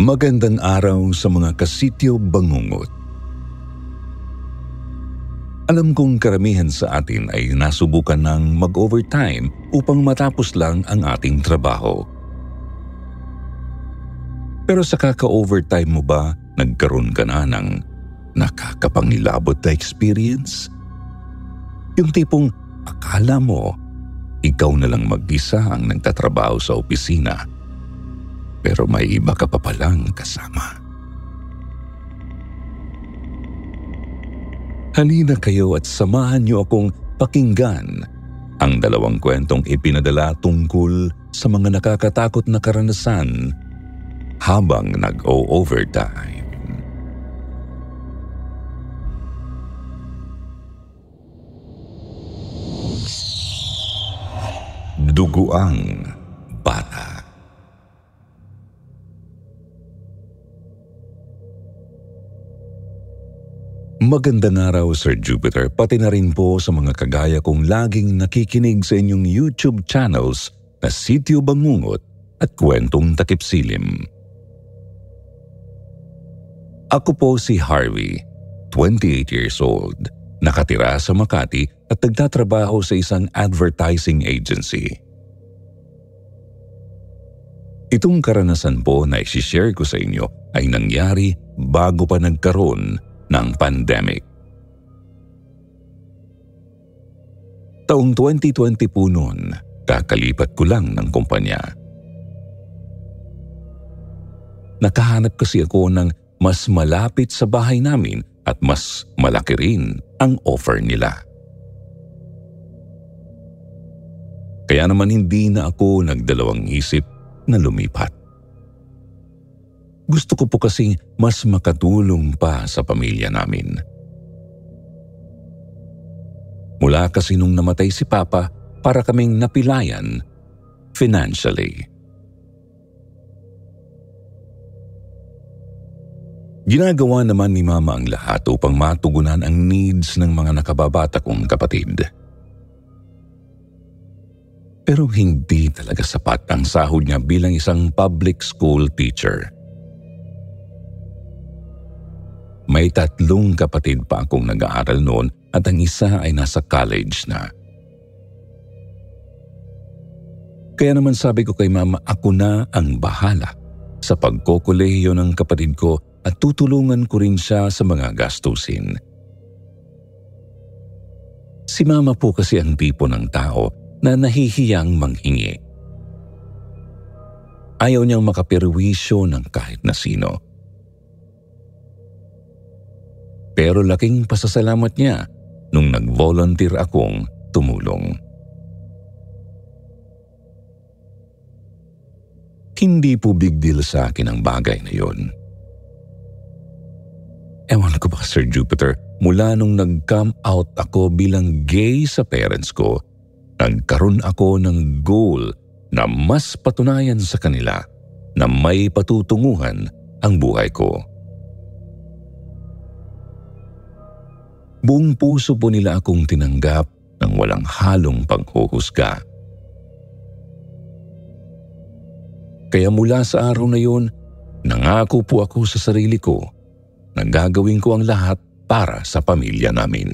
Magandang araw sa mga kasityo bangungot. Alam kong karamihan sa atin ay nasubukan ng mag-overtime upang matapos lang ang ating trabaho. Pero sa kaka-overtime mo ba, nagkaroon ka na ng nakakapangilabot na experience? Yung tipong akala mo, ikaw na lang mag-isa ang nagtatrabaho sa opisina, pero may iba ka pa palang kasama. Halina kayo at samahan niyo akong pakinggan ang 2 kwentong ipinadala tungkol sa mga nakakatakot na karanasan habang nag-o-overtime. Duguang bata. Magandang araw, Sir Jupiter, pati na rin po sa mga kagaya kong laging nakikinig sa inyong YouTube channels na Sityo Bangungot at Kwentong Takip Silim. Ako po si Harvey, 28 years old, nakatira sa Makati at nagtatrabaho sa isang advertising agency. Itong karanasan po na isi-share ko sa inyo ay nangyari bago pa nagkaroon ng pandemic. Taong 2020 po noon, kakalipat ko lang ng kumpanya. Nakahanap kasi ako ng mas malapit sa bahay namin at mas malaki rin ang offer nila. Kaya naman hindi na ako nagdalawang isip na lumipat. Gusto ko po kasing mas makatulong pa sa pamilya namin. Mula kasi nung namatay si Papa, para kaming napilayan financially. Ginagawa naman ni Mama ang lahat upang matugunan ang needs ng mga nakababata kong kapatid. Pero hindi talaga sapat ang sahod niya bilang isang public school teacher. May 3 kapatid pa akong nag-aaral noon at ang isa ay nasa college na. Kaya naman sabi ko kay Mama, ako na ang bahala sa pagkokolehiyo ng kapatid ko at tutulungan ko rin siya sa mga gastusin. Si Mama po kasi ang tipo ng tao na nahihiyang manghingi. Ayaw niyang makapirwisyo ng kahit na sino. Pero laking pasasalamat niya nung nag-volunteer akong tumulong. Hindi po big deal sa akin ang bagay na yun. Ewan ko ba, Sir Jupiter, mula nung nag-come out ako bilang gay sa parents ko, nagkaroon ako ng goal na mas patunayan sa kanila na may patutunguhan ang buhay ko. Buong puso po nila akong tinanggap ng walang halong panghuhusga. Kaya mula sa araw na yun, nangako po ako sa sarili ko na gagawin ko ang lahat para sa pamilya namin.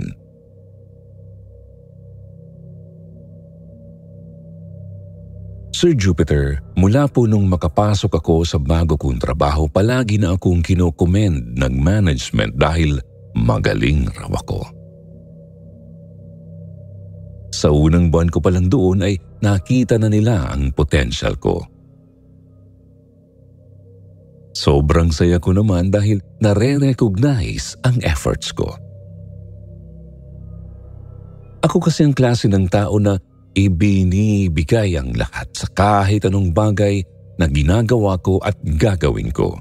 Sir Jupiter, mula po nung makapasok ako sa bago kong trabaho, palagi na akong kinokomend ng management dahil magaling raw ako. Sa unang buwan ko pa lang doon ay nakita na nila ang potential ko. Sobrang saya ko naman dahil nare-recognize ang efforts ko. Ako kasi ang klase ng tao na ibinibigay ang lahat sa kahit anong bagay na ginagawa ko at gagawin ko.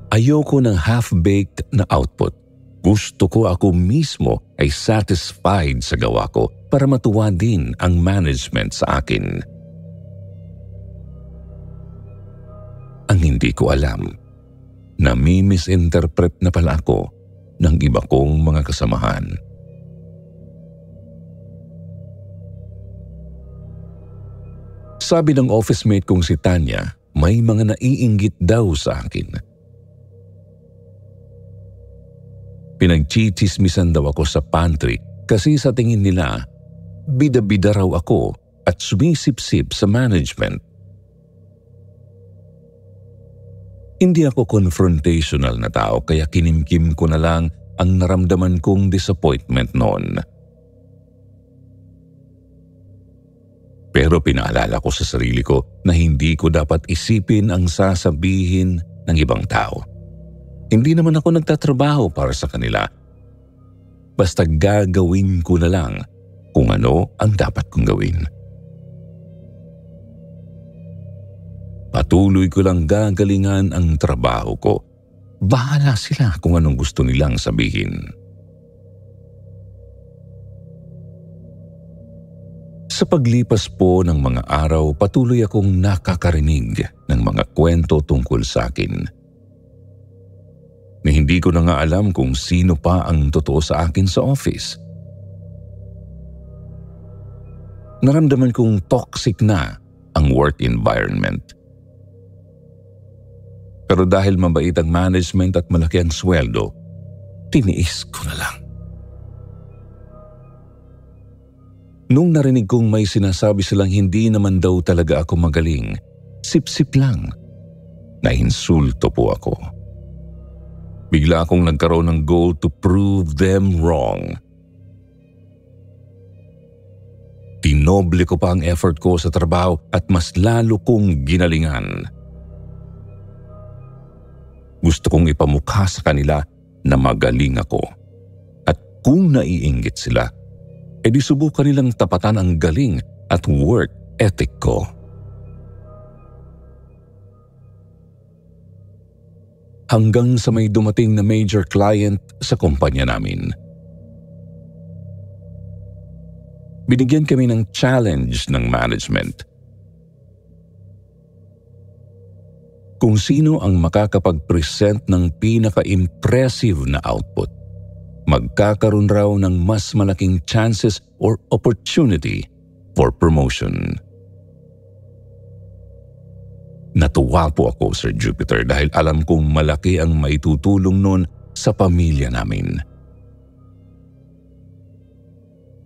Ayoko ng half-baked na output. Gusto ko ako mismo ay satisfied sa gawa ko para matuwa din ang management sa akin. Ang hindi ko alam, nami-misinterpret na pala ako ng iba kong mga kasamahan. Sabi ng office mate kong si Tanya, may mga naiinggit daw sa akin. Pinagchichismisan daw ako sa pantry kasi sa tingin nila, bida-bida raw ako at sumisip-sip sa management. Hindi ako confrontational na tao kaya kinimkim ko na lang ang naramdaman kong disappointment noon. Pero pinaalala ko sa sarili ko na hindi ko dapat isipin ang sasabihin ng ibang tao. Hindi naman ako nagtatrabaho para sa kanila. Basta gagawin ko na lang kung ano ang dapat kong gawin. Patuloy ko lang gagalingan ang trabaho ko. Bahala sila kung anong gusto nilang sabihin. Sa paglipas po ng mga araw, patuloy akong nakakarinig ng mga kwento tungkol sa akin. Na hindi ko na nga alam kung sino pa ang totoo sa akin sa office. Naramdaman kong toxic na ang work environment. Pero dahil mabait ang management at malaki ang sweldo, tiniis ko na lang. Nung narinig kong may sinasabi silang hindi naman daw talaga ako magaling, sip-sip lang, nainsulto po ako. Bigla akong nagkaroon ng goal to prove them wrong. Tinoble ko pa ang effort ko sa trabaho at mas lalo kong ginalingan. Gusto kong ipamukha sa kanila na magaling ako. At kung naiinggit sila, edi subukan nilang tapatan ang galing at work ethic ko. Hanggang sa may dumating na major client sa kumpanya namin. Binigyan kami ng challenge ng management. Kung sino ang makakapag-present ng pinaka-impressive na output, magkakaroon raw ng mas malaking chances or opportunity for promotion. Natuwa po ako, Sir Jupiter, dahil alam kong malaki ang maitutulong nun sa pamilya namin.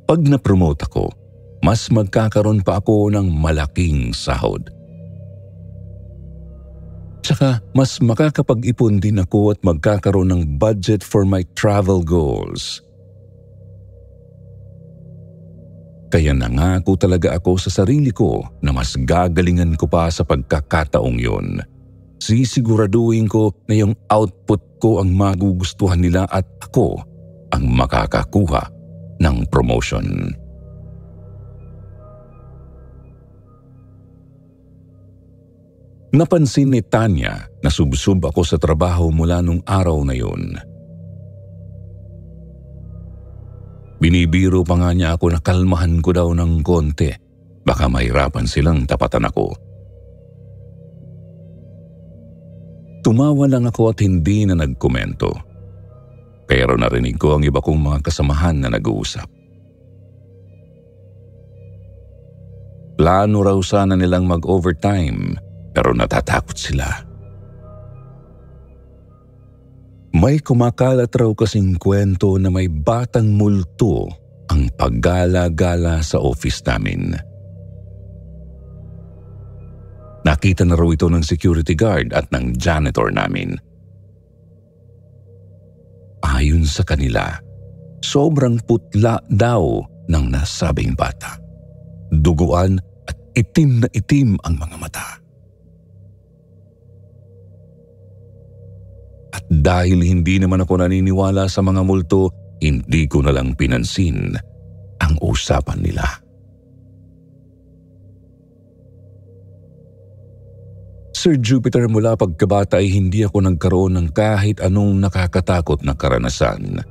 Pag na-promote ako, mas magkakaroon pa ako ng malaking sahod. Tsaka mas makakapag-ipon din ako at magkakaroon ng budget for my travel goals. Kaya nangako talaga ako sa sarili ko na mas gagalingan ko pa sa pagkakataong yun. Sisiguraduhin ko na yung output ko ang magugustuhan nila at ako ang makakakuha ng promotion. Napansin ni Tanya na subsub ako sa trabaho mula nung araw na yun. Binibiro pa nga niya ako na kalmahan ko daw ng konti. Baka mahirapan silang tapatan ako. Tumawa lang ako at hindi na nagkomento. Pero narinig ko ang iba kong mga kasamahan na nag-uusap. Plano raw sana nilang mag-overtime pero natatakot sila. May kumakalat raw kasing kwento na may batang multo ang paggala-gala sa office namin. Nakita na raw ito ng security guard at ng janitor namin. Ayon sa kanila, sobrang putla daw ng nasabing bata. Duguan at itim na itim ang mga mata. At dahil hindi naman ako naniniwala sa mga multo, hindi ko na lang pinansin ang usapan nila. Sir Jupiter, mula pagkabata ay hindi ako nagkaroon ng kahit anong nakakatakot na karanasan.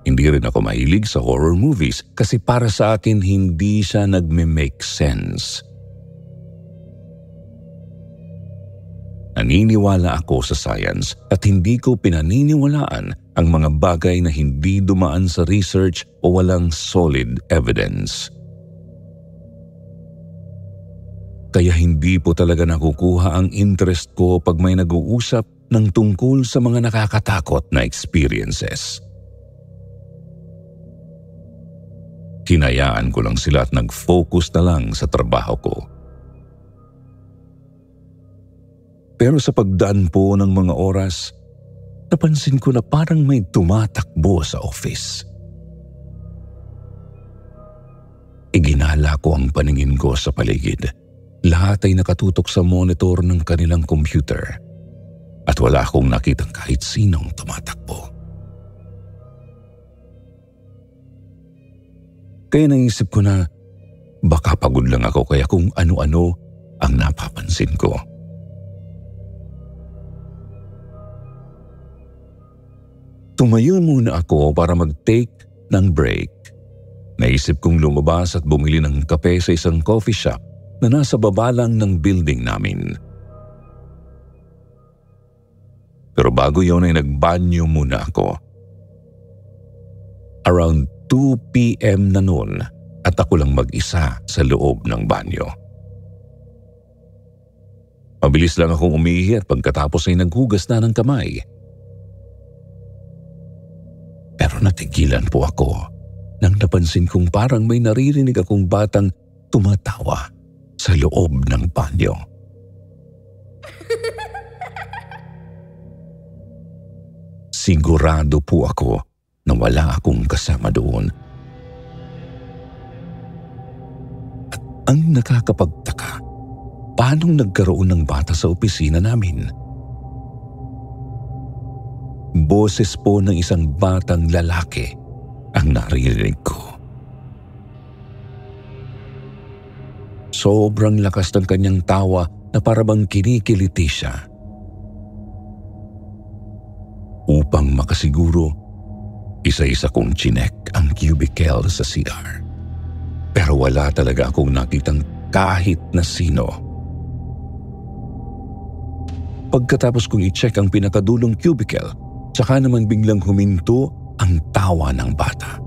Hindi rin ako mahilig sa horror movies kasi para sa akin hindi siya nagme-make sense. Naniniwala ako sa science at hindi ko pinaniniwalaan ang mga bagay na hindi dumaan sa research o walang solid evidence. Kaya hindi po talaga nakukuha ang interest ko pag may nag-uusap ng tungkol sa mga nakakatakot na experiences. Hinayaan ko lang sila at nag-focus na lang sa trabaho ko. Pero sa pagdaan po ng mga oras, napansin ko na parang may tumatakbo sa office. Iginala ko ang paningin ko sa paligid. Lahat ay nakatutok sa monitor ng kanilang computer at wala akong nakitang kahit sinong tumatakbo. Kaya naisip ko na baka pagod lang ako kaya kung ano-ano ang napapansin ko. Tumayo muna ako para mag-take ng break. Naisip kong lumabas at bumili ng kape sa isang coffee shop na nasa baba lang ng building namin. Pero bago yun ay nagbanyo muna ako. Around 2 p.m. na noon at ako lang mag-isa sa loob ng banyo. Mabilis lang akong umihi at pagkatapos ay naghugas na ng kamay. Pero natigilan po ako nang napansin kong parang may naririnig akong batang tumatawa sa loob ng banyo. Sigurado po ako na wala akong kasama doon. At ang nakakapagtaka, paanong nagkaroon ng bata sa opisina namin? Boses po ng isang batang lalaki ang naririnig ko. Sobrang lakas ng kanyang tawa na parabang kinikiliti siya. Upang makasiguro, isa-isa kong chinek ang cubicle sa CR. Pero wala talaga akong nakitang kahit na sino. Pagkatapos kong i-check ang pinakadulong cubicle, saka naman biglang huminto ang tawa ng bata.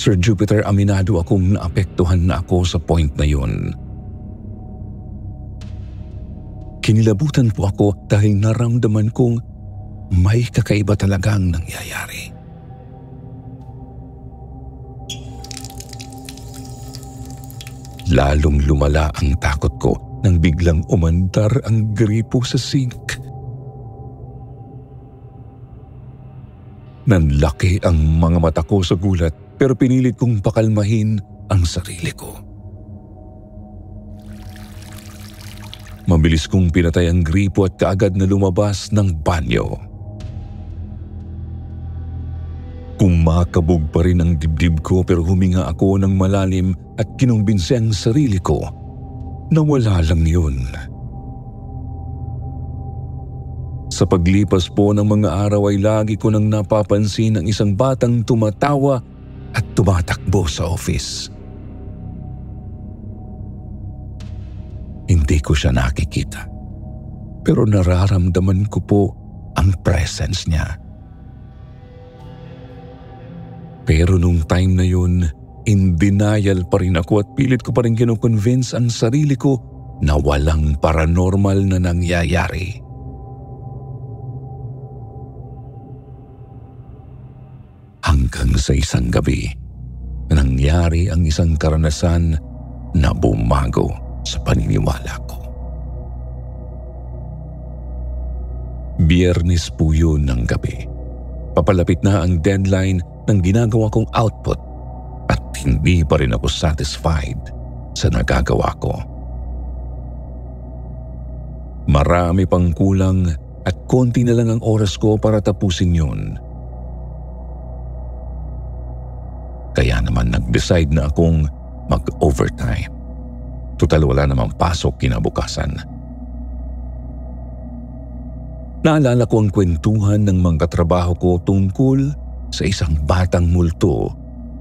Sir Jupiter, aminado akong naapektuhan na ako sa point na yun. Kinilabutan po ako dahil naramdaman kong may kakaiba talagang nangyayari. Lalong lumala ang takot ko nang biglang umandar ang gripo sa sink. Nanlaki ang mga mata ko sa gulat pero pinilit kong pakalmahin ang sarili ko. Mabilis kong pinatay ang gripo at kaagad na lumabas ng banyo. Kumakabog pa rin ang dibdib ko pero huminga ako ng malalim at kinumbinsi ang sarili ko na wala lang yun. Sa paglipas po ng mga araw ay lagi ko nang napapansin ang isang batang tumatawa at tumatakbo sa office. Hindi ko siya nakikita, pero nararamdaman ko po ang presence niya. Pero nung time na yun, in denial pa rin ako at pilit ko pa rin kinukonvince ang sarili ko na walang paranormal na nangyayari. Hanggang sa isang gabi, nangyari ang isang karanasan na bumago sa paniniwala ko. Biyernes po yun ng gabi. Papalapit na ang deadline ng ginagawa kong output at hindi pa rin ako satisfied sa nagagawa ko. Marami pang kulang at konti na lang ang oras ko para tapusin yun. Kaya naman nag-decide na akong mag-overtime. Tutal wala namang pasok kinabukasan. Naalala ko ang kwentuhan ng mga katrabaho ko tungkol sa isang batang multo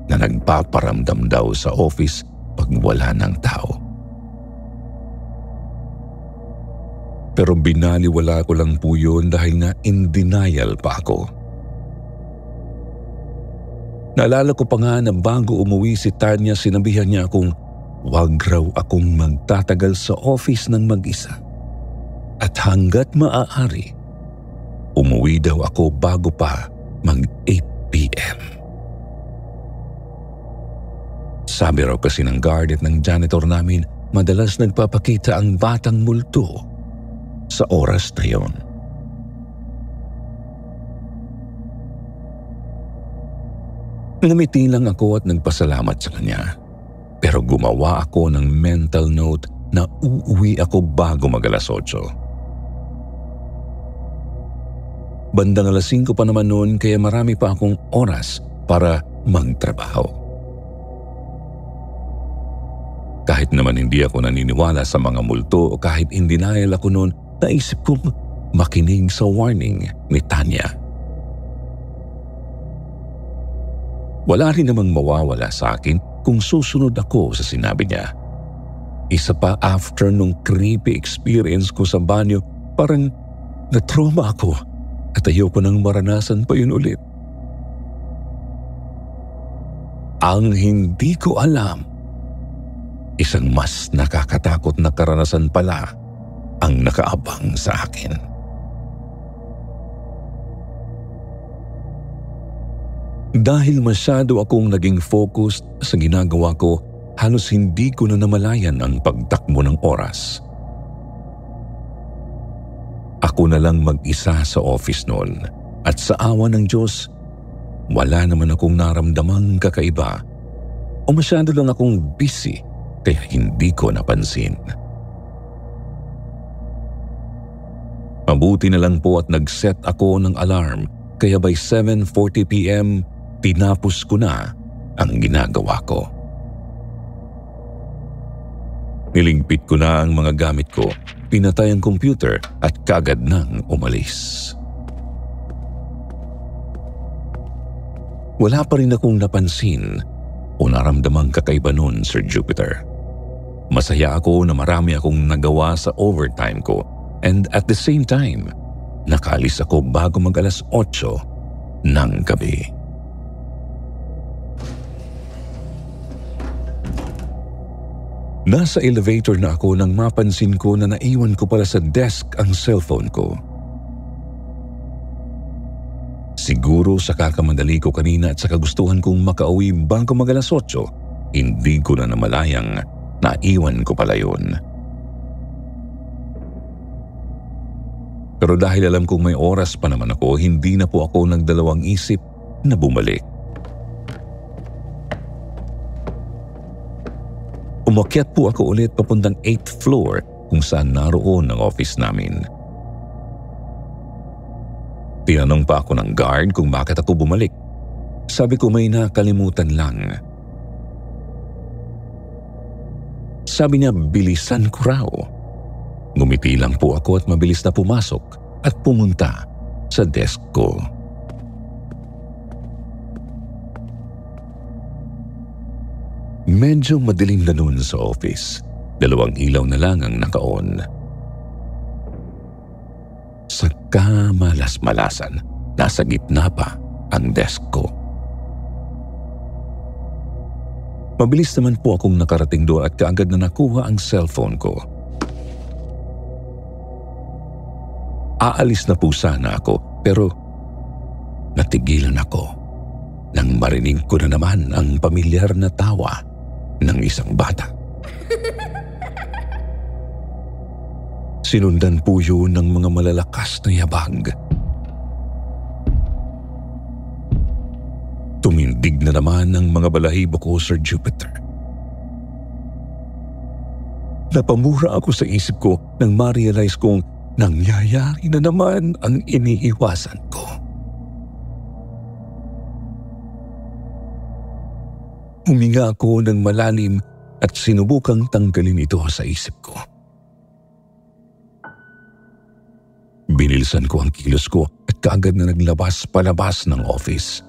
na nagpaparamdam daw sa office pag wala ng tao. Pero binaliwala ko lang po yun dahil nga in denial pa ako. Naalala ko pa nga na bago umuwi si Tanya, sinabihan niya akong wag raw akong magtatagal sa office ng mag-isa. At hanggat maaari, umuwi daw ako bago pa mag 8 p.m. Sabi raw kasi ng guard at ng janitor namin, madalas nagpapakita ang batang multo sa oras na yon. Ngumiti lang ako at nagpasalamat sa kanya. Pero gumawa ako ng mental note na uuwi ako bago mag-alas 8. Bandang alas 5 pa naman noon, kaya marami pa akong oras para magtrabaho. Kahit naman hindi ako naniniwala sa mga multo o kahit in denial ako noon, naisip kong makinig sa warning ni Tanya. Wala rin namang mawawala sa akin kung susunod ako sa sinabi niya. Isa pa after nung creepy experience ko sa banyo, parang na-trauma ako at ayoko nang maranasan pa yun ulit. Ang hindi ko alam, isang mas nakakatakot na karanasan pala ang nakaabang sa akin. Dahil masyado akong naging focused sa ginagawa ko, halos hindi ko na namalayan ang pagtakbo ng oras. Ako na lang mag-isa sa office noon at sa awa ng Diyos, wala naman akong naramdamang kakaiba o masyado lang akong busy kaya hindi ko napansin. Mabuti na lang po at nag-set ako ng alarm kaya by 7:40 p.m., tinapos ko na ang ginagawa ko. Niligpit ko na ang mga gamit ko, pinatay ang computer at kagad nang umalis. Wala pa rin akong napansin o naramdamang kakaiba noon, Sir Jupiter. Masaya ako na marami akong nagawa sa overtime ko and at the same time, nakaalis ako bago mag-alas 8 ng gabi. Nasa elevator na ako nang mapansin ko na naiwan ko pala sa desk ang cellphone ko. Siguro sa kakamadali ko kanina at sa kagustuhan kong makauwi bago mag-alas 8, hindi ko na namalayang naiwan ko pala yun. Pero dahil alam kong may oras pa naman ako, hindi na po ako nagdalawang isip na bumalik. Umakyat po ako ulit papuntang 8th floor kung saan naroon ang office namin. Tinanong pa ako ng guard kung bakit ako bumalik. Sabi ko may nakalimutan lang. Sabi niya bilisan ko raw. Ngumiti lang po ako at mabilis na pumasok at pumunta sa desk ko. Medyo madilim na noon sa office. 2 ilaw na lang ang naka-on. Sa kamalas-malasan, nasa gitna pa ang desk ko. Mabilis naman po akong nakarating doon at kaagad na nakuha ang cellphone ko. Aalis na po sana ako pero natigilan ako nang marinig ko na naman ang pamilyar na tawa ng isang bata. Sinundan po yun ng mga malalakas na yabag. Tumindig na naman ang mga balahibo ko, Sir Jupiter. Napamura ako sa isip ko nang ma-realize kong nangyayari na naman ang iniiwasan ko. Huminga ako ng malalim at sinubukang tanggalin ito sa isip ko. Binilisan ko ang kilos ko at kaagad na naglabas palabas ng office.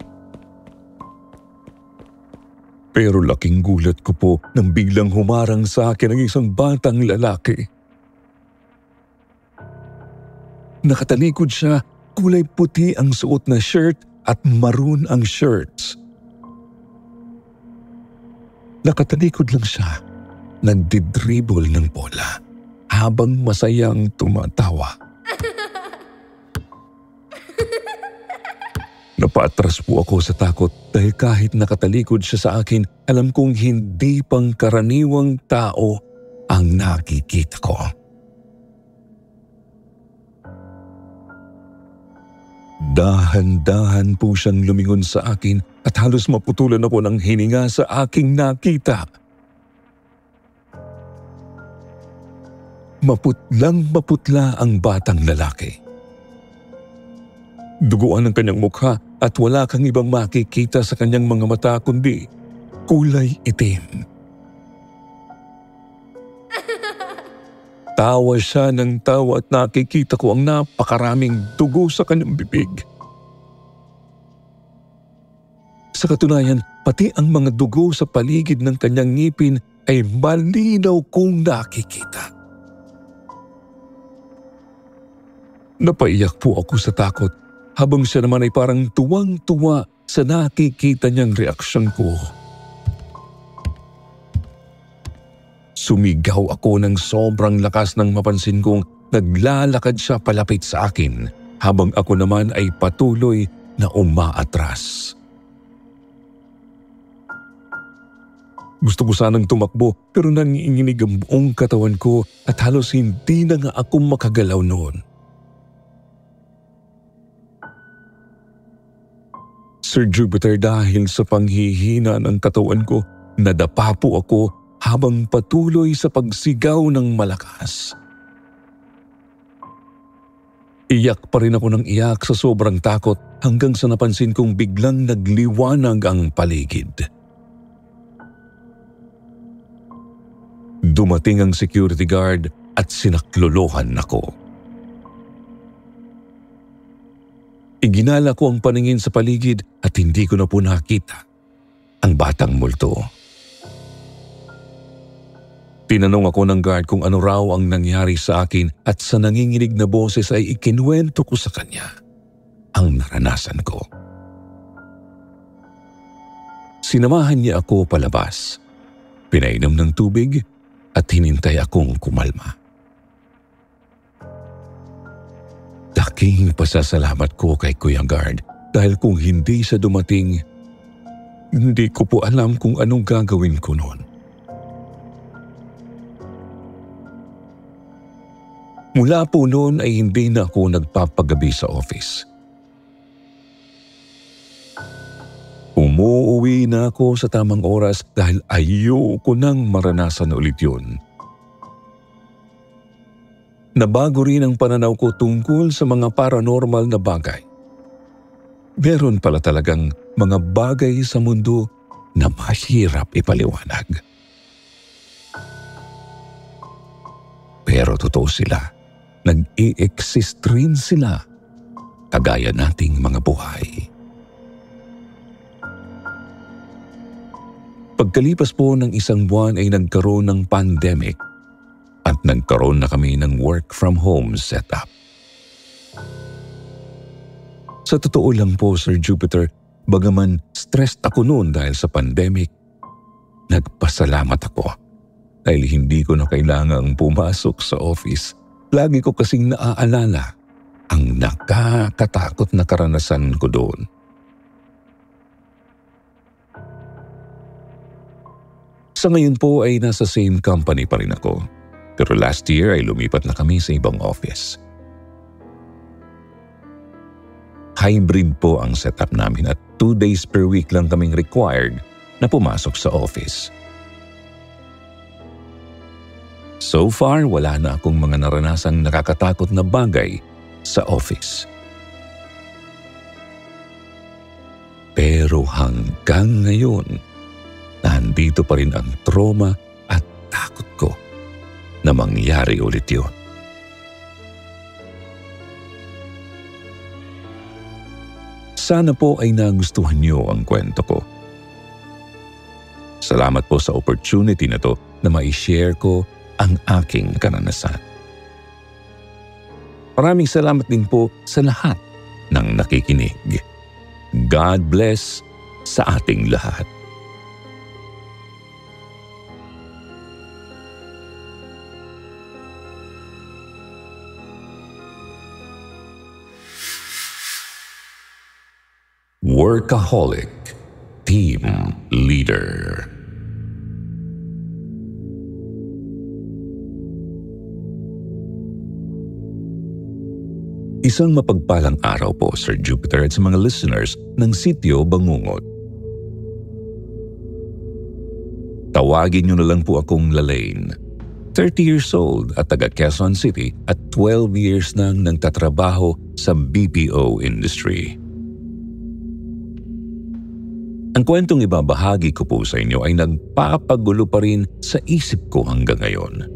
Pero laking gulat ko po nang biglang humarang sa akin ang isang batang lalaki. Nakatalikod siya, kulay puti ang suot na shirt at maroon ang shirts. Nakatalikod lang siya, nagdidribble ng bola habang masayang tumatawa. Napaatras po ako sa takot dahil kahit nakatalikod siya sa akin, alam kong hindi pangkaraniwang tao ang nakikita ko. Dahan-dahan po siyang lumingon sa akin at halos maputulan ako ng hininga sa aking nakita. Maputlang-maputla ang batang lalaki. Duguan ang kanyang mukha at wala kang ibang makikita sa kanyang mga mata kundi kulay itim. Tawa siya ng tawa at nakikita ko ang napakaraming dugo sa kanyang bibig. Sa katunayan, pati ang mga dugo sa paligid ng kanyang ngipin ay malinaw kong nakikita. Napaiyak po ako sa takot habang siya naman ay parang tuwang-tuwa sa nakikita niyang reaksyon ko. Sumigaw ako ng sobrang lakas nang mapansin kong naglalakad siya palapit sa akin habang ako naman ay patuloy na umaatras. Gusto ko sanang tumakbo pero nanginginig ang buong katawan ko at halos hindi na nga ako makagalaw noon. Sir Jupiter, dahil sa panghihina ng katawan ko, nadapa po ako habang patuloy sa pagsigaw ng malakas. Iyak pa rin ako ng iyak sa sobrang takot hanggang sa napansin kong biglang nagliwanag ang paligid. Dumating ang security guard at sinaklolohan ako. Iginala ko ang paningin sa paligid at hindi ko na po nakita ang batang multo. Tinanong ako ng guard kung ano raw ang nangyari sa akin at sa nanginginig na boses ay ikinuwento ko sa kanya ang naranasan ko. Sinamahan niya ako palabas, pinainom ng tubig at hinintay akong kumalma. Laking pasasalamat ko kay Kuya Guard dahil kung hindi siya dumating, hindi ko po alam kung anong gagawin ko noon. Mula po noon ay hindi na ako nagpapagabi sa office. Umuuwi na ako sa tamang oras dahil ayoko nang maranasan ulit yun. Nabago rin ang pananaw ko tungkol sa mga paranormal na bagay. Meron pala talagang mga bagay sa mundo na mahirap ipaliwanag. Pero totoo sila. Nag-i-exist rin sila, kagaya nating mga buhay. Pagkalipas po ng isang buwan ay nagkaroon ng pandemic at nagkaroon na kami ng work from home setup. Sa totoo lang po, Sir Jupiter, bagaman stressed ako noon dahil sa pandemic, nagpasalamat ako dahil hindi ko na kailangang pumasok sa office. Lagi ko kasing naaalala ang nakakatakot na karanasan ko doon. Sa ngayon po ay nasa same company pa rin ako. Pero last year ay lumipat na kami sa ibang office. Hybrid po ang setup namin at 2 days per week lang kaming required na pumasok sa office. So far, wala na akong mga naranasang nakakatakot na bagay sa office. Pero hanggang ngayon, nandito pa rin ang trauma at takot ko na mangyari ulit yun. Sana po ay nagustuhan niyo ang kwento ko. Salamat po sa opportunity na to na ma-share ko ang aking karanasan. Maraming salamat din po sa lahat ng nakikinig. God bless sa ating lahat. Workaholic Team Leader. Isang mapagpalang araw po, Sir Jupiter, at sa mga listeners ng Sityo Bangungot. Tawagin niyo na lang po akong Lalaine. 30 years old at taga Quezon City at 12 years nang nagtatrabaho sa BPO industry. Ang kwentong ibabahagi ko po sa inyo ay nagpapagulo pa rin sa isip ko hanggang ngayon.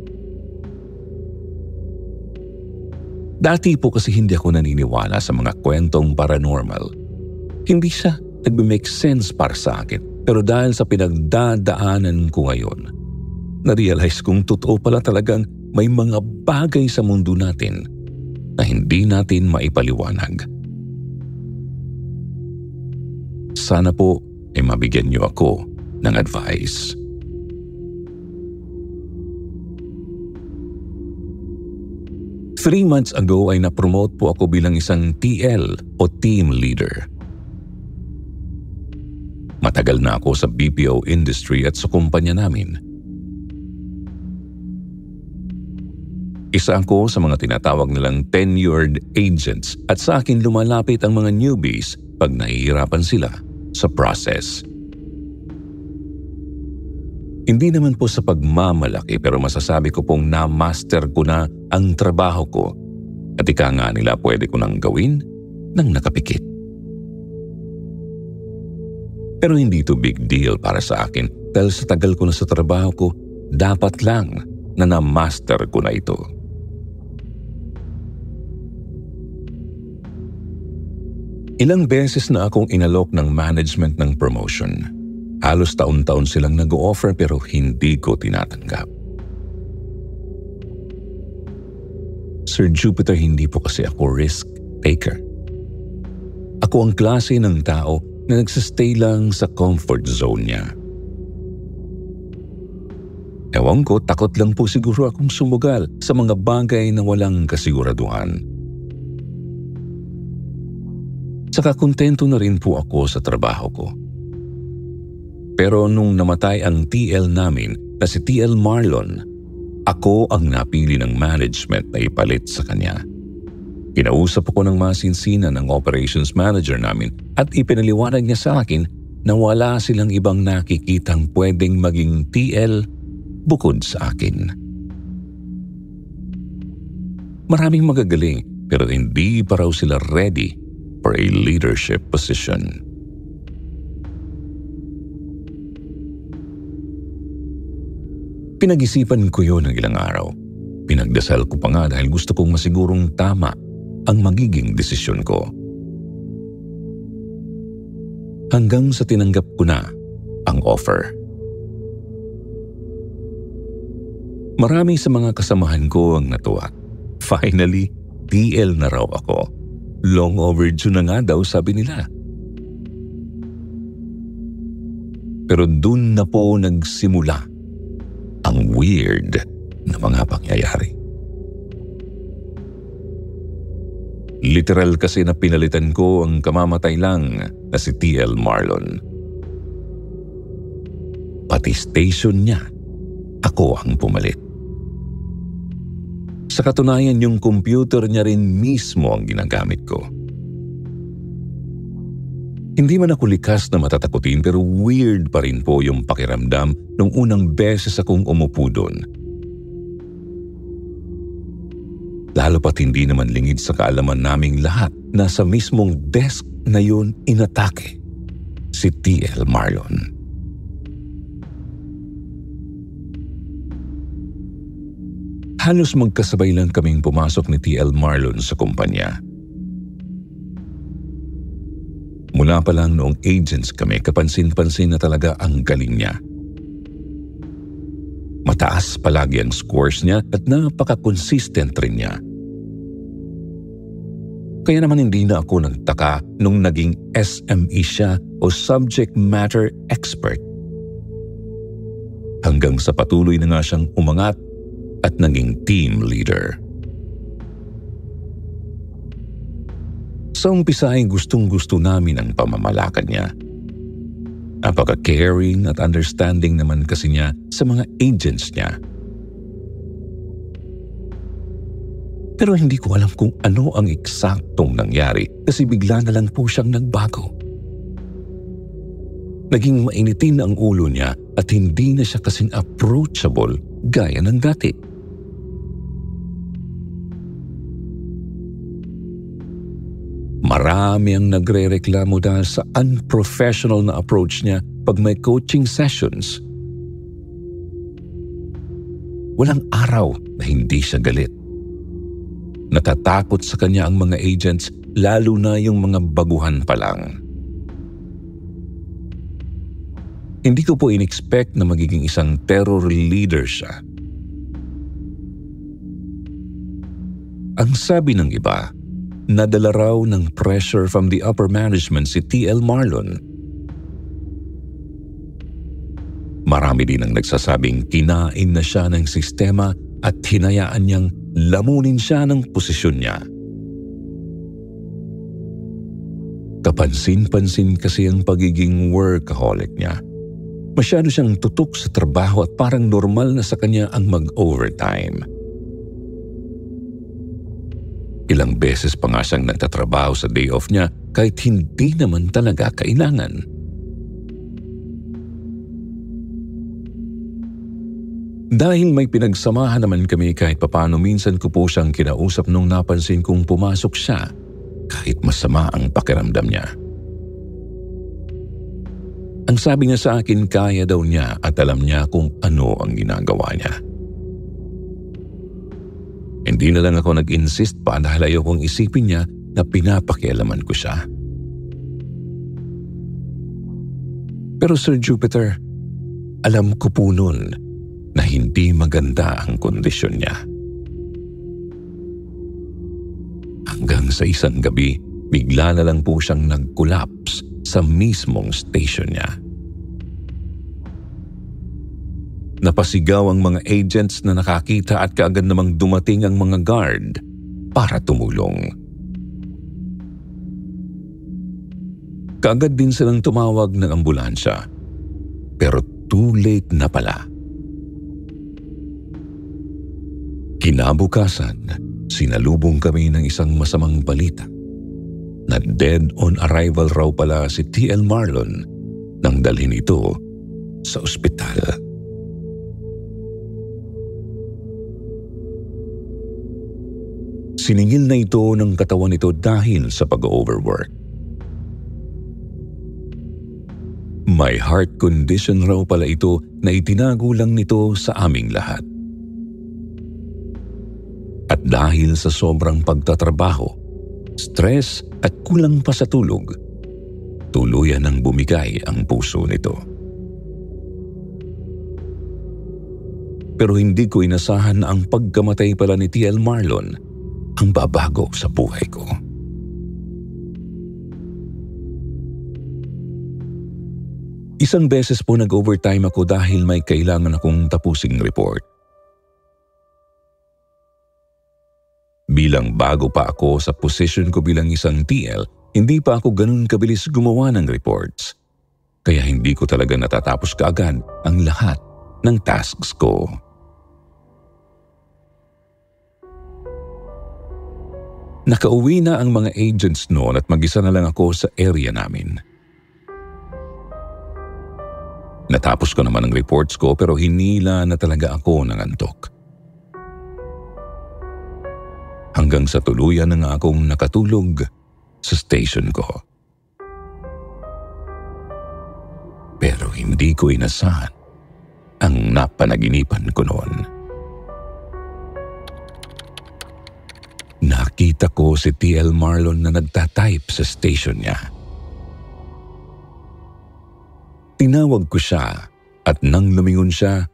Dati po kasi hindi ako naniniwala sa mga kwentong paranormal. Hindi siya nagme-make sense para sa akin. Pero dahil sa pinagdadaanan ko ngayon, na-realize kong totoo pala talagang may mga bagay sa mundo natin na hindi natin maipaliwanag. Sana po ay mabigyan niyo ako ng advice. Three months ago ay na-promote po ako bilang isang TL o team leader. Matagal na ako sa BPO industry at sa kumpanya namin. Isa ako sa mga tinatawag nilang tenured agents at sa akin lumalapit ang mga newbies pag nahihirapan sila sa process. Hindi naman po sa pagmamalaki pero masasabi ko pong na-master ko na ang trabaho ko at ika nga nila pwede ko nang gawin nang nakapikit. Pero hindi ito big deal para sa akin dahil sa tagal ko na sa trabaho ko, dapat lang na na-master ko na ito. Ilang beses na akong inalok ng management ng promotion. Halos taon-taon silang nag-o-offer pero hindi ko tinatanggap. Sir Jupiter, hindi po kasi ako risk taker. Ako ang klase ng tao na nagsistay lang sa comfort zone niya. Ewan ko, takot lang po siguro akong sumugal sa mga bagay na walang kasiguraduhan. Saka kontento na rin po ako sa trabaho ko. Pero nung namatay ang TL namin na si TL Marlon, ako ang napili ng management na ipalit sa kanya. Kinausap ako ng masinsinan ng operations manager namin at ipinaliwanag niya sa akin na wala silang ibang nakikitang pwedeng maging TL bukod sa akin. Maraming magagaling pero hindi pa raw sila ready for a leadership position. Pinag-isipan ko yun ng ilang araw. Pinagdasal ko pa nga dahil gusto kong masigurong tama ang magiging desisyon ko. Hanggang sa tinanggap ko na ang offer. Marami sa mga kasamahan ko ang natuwa. Finally, TL na raw ako. Long overdue na nga daw sabi nila. Pero dun na po nagsimula ang weird na mga pangyayari. Literal kasi na pinalitan ko ang kamamatay lang na si TL Marlon. Pati station niya, ako ang pumalit. Sa katunayan, yung computer niya rin mismo ang ginagamit ko. Hindi man ako likas na matatakutin pero weird pa rin po yung pakiramdam nung unang beses akong umupo doon. Lalo pat hindi naman lingid sa kaalaman naming lahat na sa mismong desk na yun inatake si TL Marlon. Halos magkasabay lang kaming pumasok ni TL Marlon sa kumpanya. Mula pa lang noong agents kami, kapansin-pansin na talaga ang galing niya. Mataas palagi ang scores niya at napaka-consistent rin niya. Kaya naman hindi na ako nagtaka nung naging SME siya o Subject Matter Expert. Hanggang sa patuloy na nga siyang umangat at naging team leader. Sa umpisa ay gustong-gusto namin ang pamamalakad niya. Napaka-caring at understanding naman kasi niya sa mga agents niya. Pero hindi ko alam kung ano ang eksaktong nangyari kasi bigla na lang po siyang nagbago. Naging mainitin ang ulo niya at hindi na siya kasing approachable gaya ng dati. Marami ang nagre-reklamo dahil sa unprofessional na approach niya pag may coaching sessions. Walang araw na hindi siya galit. Natatakot sa kanya ang mga agents, lalo na yung mga baguhan pa lang. Hindi ko po in-expect na magiging isang terror leader siya. Ang sabi ng iba, nadala raw ng pressure from the upper management si T.L. Marlon. Marami din ang nagsasabing kinain na siya ng sistema at hinayaan niyang lamunin siya ng posisyon niya. Kapansin-pansin kasi ang pagiging workaholic niya. Masyado siyang tutok sa trabaho at parang normal na sa kanya ang mag-overtime. Ilang beses pa nga siyang nagtatrabaho sa day off niya kahit hindi naman talaga kailangan. Dahil may pinagsamahan naman kami kahit papano, minsan ko po siyang kinausap nung napansin kong pumasok siya kahit masama ang pakiramdam niya. Ang sabi niya sa akin, kaya daw niya at alam niya kung ano ang ginagawa niya. Hindi na lang ako nag-insist pa dahil ayokong isipin niya na pinapakialaman ko siya. Pero Sir Jupiter, alam ko po noon na hindi maganda ang kondisyon niya. Hanggang sa isang gabi, bigla na lang po siyang nag-collapse sa mismong station niya. Napasigaw ang mga agents na nakakita at kaagad namang dumating ang mga guard para tumulong. Kaagad din silang tumawag ng ambulansya, pero too late na pala. Kinabukasan, sinalubong kami ng isang masamang balita na dead on arrival raw pala si T.L. Marlon nang dalhin ito sa ospital. Siningil na ito ng katawan nito dahil sa pag-overwork. May heart condition raw pala ito na itinago lang nito sa aming lahat. At dahil sa sobrang pagtatrabaho, stress at kulang pa sa tulog, tuluyan ng bumigay ang puso nito. Pero hindi ko inasahan na ang pagkamatay pala ni T.L. Marlon ang babago sa buhay ko. Isang beses po nag-overtime ako dahil may kailangan akong tapusing report. Bilang bago pa ako sa position ko bilang isang TL, hindi pa ako ganun kabilis gumawa ng reports. Kaya hindi ko talaga natatapos kaagad ang lahat ng tasks ko. Nakauwi na ang mga agents noon at mag-isa na lang ako sa area namin. Natapos ko naman ang reports ko pero hinila na talaga ako ng antok. Hanggang sa tuluyan na nga akong nakatulog sa station ko. Pero hindi ko inasahan ang napanaginipan ko noon. Nakita ko si T.L. Marlon na nagtatype sa station niya. Tinawag ko siya at nang lumingon siya,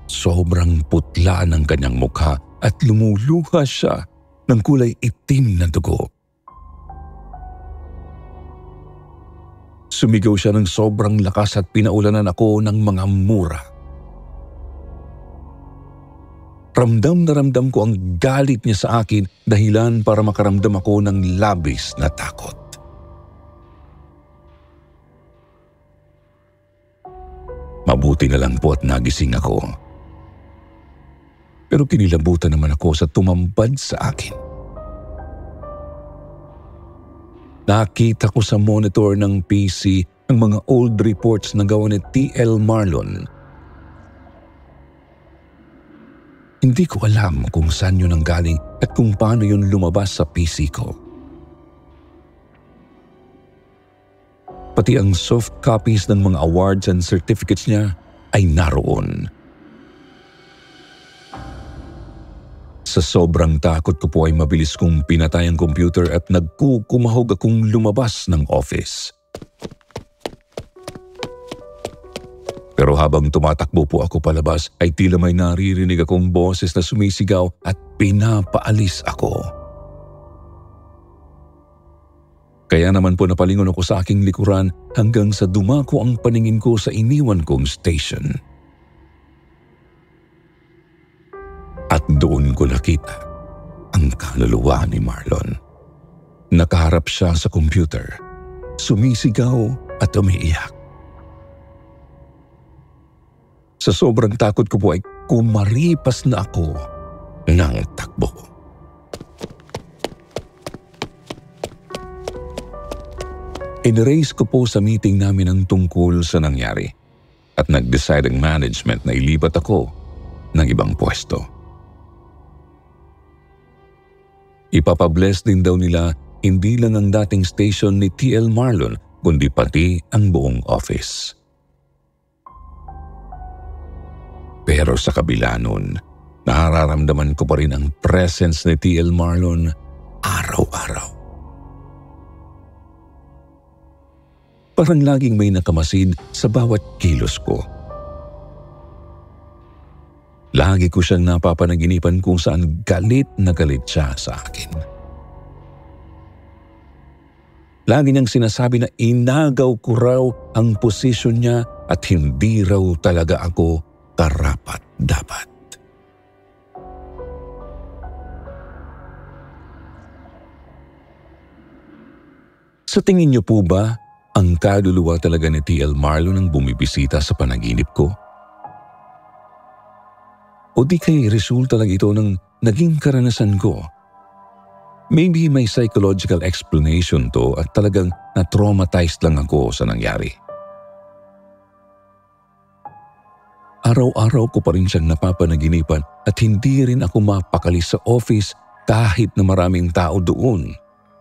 sobrang putla ng kanyang mukha at lumuluha siya ng kulay itim na dugo. Sumigaw siya ng sobrang lakas at pinaulanan ako ng mga mura. Ramdam na ramdam ko ang galit niya sa akin, dahilan para makaramdam ako ng labis na takot. Mabuti na lang po at nagising ako. Pero kinilabutan naman ako sa tumambad sa akin. Nakita ko sa monitor ng PC ang mga old reports na gawa ni T.L. Marlon. Hindi ko alam kung saan yun nanggaling at kung paano yun lumabas sa PC ko. Pati ang soft copies ng mga awards and certificates niya ay naroon. Sa sobrang takot ko po ay mabilis kong pinatay ang computer at nagkukumahog akong lumabas ng office. Pero habang tumatakbo po ako palabas ay tila may naririnig akong boses na sumisigaw at pinapaalis ako. Kaya naman po napalingon ako sa aking likuran hanggang sa dumako ang paningin ko sa iniwan kong station. At doon ko nakita ang kaluluwa ni Marlon. Nakaharap siya sa computer, sumisigaw at umiiyak. Sa sobrang takot ko po ay kumaripas na ako ng takbo. Inerace ko po sa meeting namin ang tungkol sa nangyari at nag-decide ang management na ilipat ako ng ibang pwesto. Ipapabless din daw nila hindi lang ang dating station ni T.L. Marlon kundi pati ang buong office. Pero sa kabila nun, nararamdaman ko pa rin ang presence ni T.L. Marlon araw-araw. Parang laging may nakamasid sa bawat kilos ko. Lagi ko siyang napapanaginipan kung saan galit na galit siya sa akin. Lagi niyang sinasabi na inagaw ko raw ang posisyon niya at hindi raw talaga ako karapat-dapat. Sa tingin niyo po ba, ang kaluluwa talaga ni T.L. Marlon ang bumibisita sa panaginip ko? O di kay resulta lang ito ng naging karanasan ko? Maybe may psychological explanation to at talagang na-traumatized lang ako sa nangyari. Araw-araw ko pa rin siyang napapanaginipan at hindi rin ako mapakali sa office kahit na maraming tao doon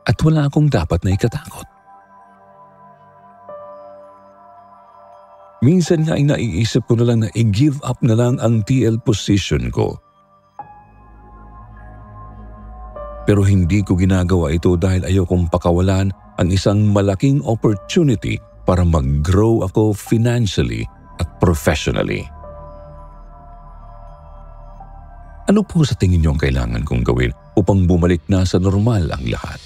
at wala akong dapat na ikatakot. Minsan nga ay naiisip ko na lang na i-give up na lang ang TL position ko. Pero hindi ko ginagawa ito dahil ayokong pakawalan ang isang malaking opportunity para mag-grow ako financially at professionally. Ano po sa tingin niyo ang kailangan kong gawin upang bumalik na sa normal ang lahat?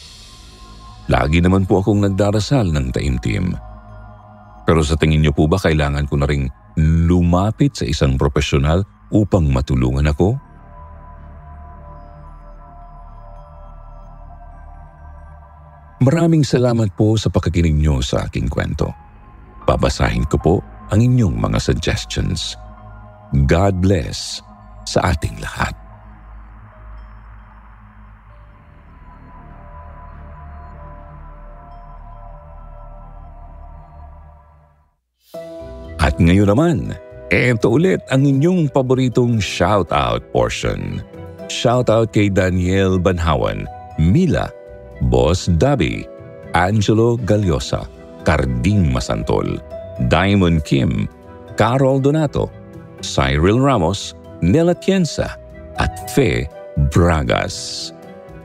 Lagi naman po akong nagdarasal ng taimtim. Pero sa tingin niyo po ba kailangan ko na ring lumapit sa isang profesional upang matulungan ako? Maraming salamat po sa pakikinig niyo sa aking kwento. Babasahin ko po ang inyong mga suggestions. God bless sa ating lahat. At ngayon naman, eto ulit ang inyong paboritong shoutout portion. Shoutout kay Daniel Banhawan, Mila, Boss Dabi, Angelo Galiosa, Carding Masantol, Diamond Kim, Carol Donato, Cyril Ramos, Nela Tienza, at Fe Bragas.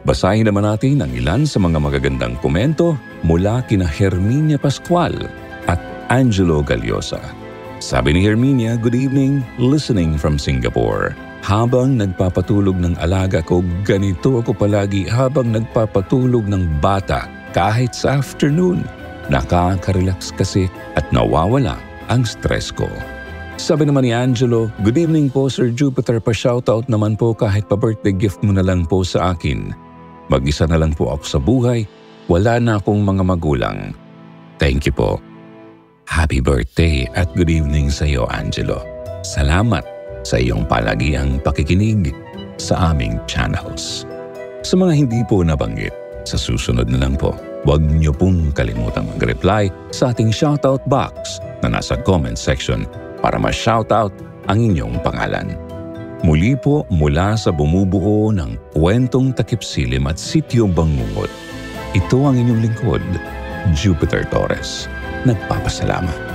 Basahin naman natin ang ilan sa mga magagandang komento mula kina Herminia Pascual at Angelo Galiosa. Sabi ni Herminia, "Good evening, listening from Singapore. Habang nagpapatulog ng alaga ko, ganito ako palagi habang nagpapatulog ng bata kahit sa afternoon. Nakaka-relax kasi at nawawala ang stress ko. Sabi naman ni Angelo, "Good evening po Sir Jupiter, pa-shoutout naman po kahit pa-birthday gift mo na lang po sa akin. Mag-isa na lang po ako sa buhay, wala na akong mga magulang." Thank you po. Happy birthday at good evening sa iyo, Angelo. Salamat sa iyong palagiang pakikinig sa aming channels. Sa mga hindi po nabanggit, sa susunod na lang po, huwag niyo pong kalimutang mag-reply sa ating shoutout box na nasa comment section para ma-shoutout ang inyong pangalan. Muli po mula sa bumubuo ng kwentong takip silim at sityo Bangungot, ito ang inyong lingkod, Jupiter Torres. Nagpapasalamat.